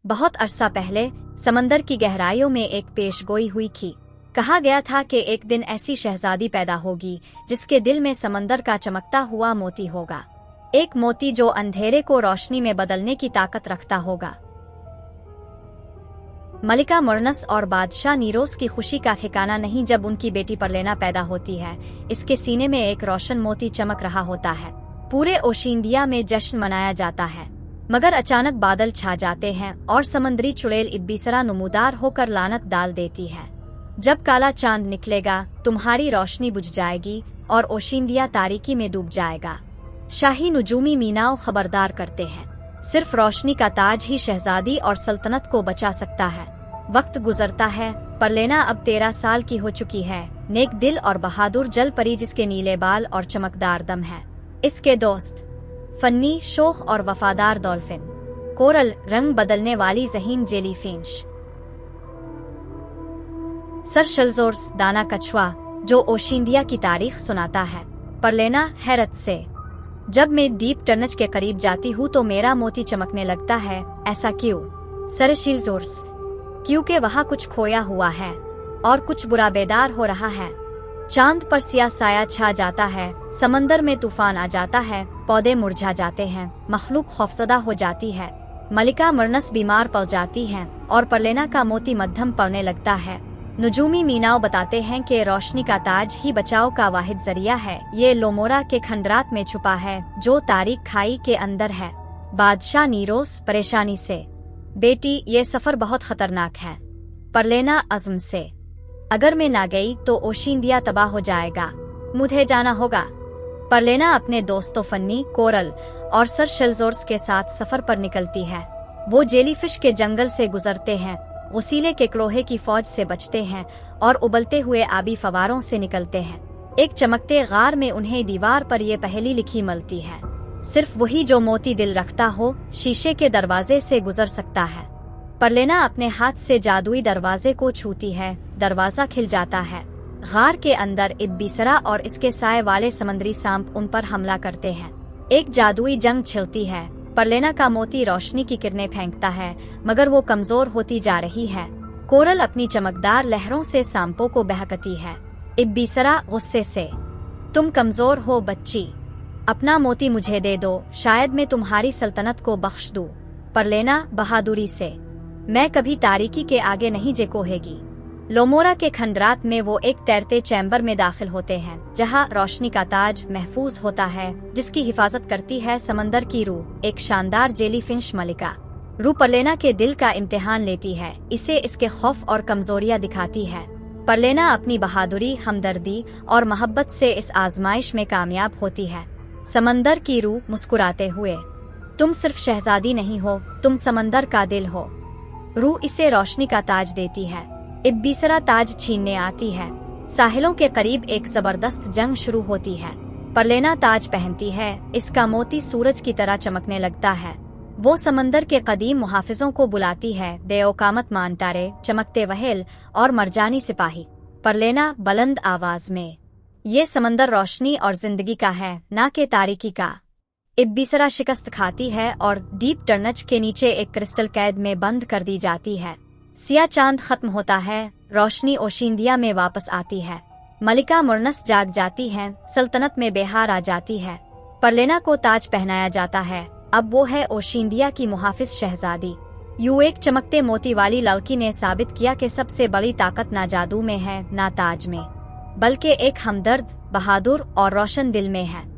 बहुत अरसा पहले समंदर की गहराइयों में एक पेशगोई हुई थी। कहा गया था कि एक दिन ऐसी शहजादी पैदा होगी जिसके दिल में समंदर का चमकता हुआ मोती होगा, एक मोती जो अंधेरे को रोशनी में बदलने की ताकत रखता होगा। मलिका मुर्नस और बादशाह नीरोस की खुशी का ठिकाना नहीं जब उनकी बेटी परलेना पैदा होती है। इसके सीने में एक रोशन मोती चमक रहा होता है। पूरे ओशिंदिया में जश्न मनाया जाता है, मगर अचानक बादल छा जाते हैं और समंदरी चुड़ैल इब्बिसरा नमूदार होकर लानत डाल देती है। जब काला चांद निकलेगा, तुम्हारी रोशनी बुझ जाएगी और ओशिंदिया तारीकी में डूब जाएगा। शाही नुजूमी मीनाओ खबरदार करते हैं, सिर्फ रोशनी का ताज ही शहजादी और सल्तनत को बचा सकता है। वक्त गुजरता है। परलेना अब 13 साल की हो चुकी है, नेक दिल और बहादुर जल परी जिसके नीले बाल और चमकदार दम है। इसके दोस्त फन्नी, शोख और वफादार डॉल्फिन, कोरल, रंग बदलने वाली ज़हीन जेलीफिश, सर शेल्जोर्स, दाना कछुआ जो ओशिंदिया की तारीख सुनाता है। परलेना हैरत से, जब मैं डीप टर्नच के करीब जाती हूँ तो मेरा मोती चमकने लगता है। ऐसा क्यों? सर शेल्जोर्स, क्योंकि वहाँ कुछ खोया हुआ है और कुछ बुरा बेदार हो रहा है। चांद पर सिया साया छा जाता है, समंदर में तूफान आ जाता है, पौधे मुरझा जाते हैं, मखलूक खौफजदा हो जाती है। मलिका मुर्नस बीमार पड़ जाती हैं और परलेना का मोती मध्यम पड़ने लगता है। नुजूमी मीनाओ बताते हैं कि रोशनी का ताज ही बचाव का वाहिद जरिया है। ये लोमोरा के खंडरात में छुपा है जो तारीख खाई के अंदर है। बादशाह नीरोस परेशानी से, बेटी ये सफर बहुत खतरनाक है। परलेना अज़्म से, अगर मैं ना गई तो ओशिंदिया तबाह हो जाएगा, मुझे जाना होगा। परलेना अपने दोस्तों फन्नी, कोरल और सर शेल्जोर्स के साथ सफर पर निकलती है। वो जेलीफिश के जंगल से गुजरते हैं, वसीले के क्लोहे की फौज से बचते हैं और उबलते हुए आबी फवारों से निकलते हैं। एक चमकते गार में उन्हें दीवार पर ये पहेली लिखी मिलती है, सिर्फ वही जो मोती दिल रखता हो शीशे के दरवाजे से गुजर सकता है। परलेना अपने हाथ से जादुई दरवाजे को छूती है, दरवाजा खिल जाता है। गार के अंदर इब्बिसरा और इसके साए वाले समंदरी सांप उन पर हमला करते हैं। एक जादुई जंग छिड़ती है। परलेना का मोती रोशनी की किरणें फेंकता है, मगर वो कमजोर होती जा रही है। कोरल अपनी चमकदार लहरों से सांपों को बहकती है। इब्बिसरा गुस्से से, तुम कमजोर हो बच्ची, अपना मोती मुझे दे दो, शायद मैं तुम्हारी सल्तनत को बख्श दूं। परलेना बहादुरी से, मैं कभी तारीकी के आगे नहीं झुकेगी। लोमोरा के खंडरात में वो एक तैरते चैम्बर में दाखिल होते हैं जहां रोशनी का ताज महफूज होता है, जिसकी हिफाजत करती है समंदर की रूह, एक शानदार जेलीफिश मलिका। रूह परलेना के दिल का इम्तिहान लेती है, इसे इसके खौफ और कमजोरियां दिखाती है। परलेना अपनी बहादुरी, हमदर्दी और मोहब्बत से इस आजमाइश में कामयाब होती है। समंदर की रूह मुस्कुराते हुए, तुम सिर्फ शहजादी नहीं हो, तुम समंदर का दिल हो। रूह इसे रोशनी का ताज देती है। इब्बिसरा ताज छीनने आती है। साहिलों के करीब एक जबरदस्त जंग शुरू होती है। परलेना ताज पहनती है, इसका मोती सूरज की तरह चमकने लगता है। वो समंदर के कदीम मुहाफिजों को बुलाती है, देओकामत मानतारे, चमकते वहेल और मरजानी सिपाही। परलेना बुलंद आवाज में, ये समंदर रोशनी और जिंदगी का है, ना कि तारीकी का। इब्बिसरा शिकस्त खाती है और डीप टर्नच के नीचे एक क्रिस्टल कैद में बंद कर दी जाती है। सिया चांद खत्म होता है, रोशनी ओशिंदिया में वापस आती है। मलिका मुर्नस जाग जाती हैं, सल्तनत में बेहार आ जाती है। परलेना को ताज पहनाया जाता है, अब वो है ओशिंदिया की मुहाफिज शहजादी। एक चमकते मोती वाली लड़की ने साबित किया कि सबसे बड़ी ताकत ना जादू में है, ना ताज में, बल्कि एक हमदर्द, बहादुर और रोशन दिल में है।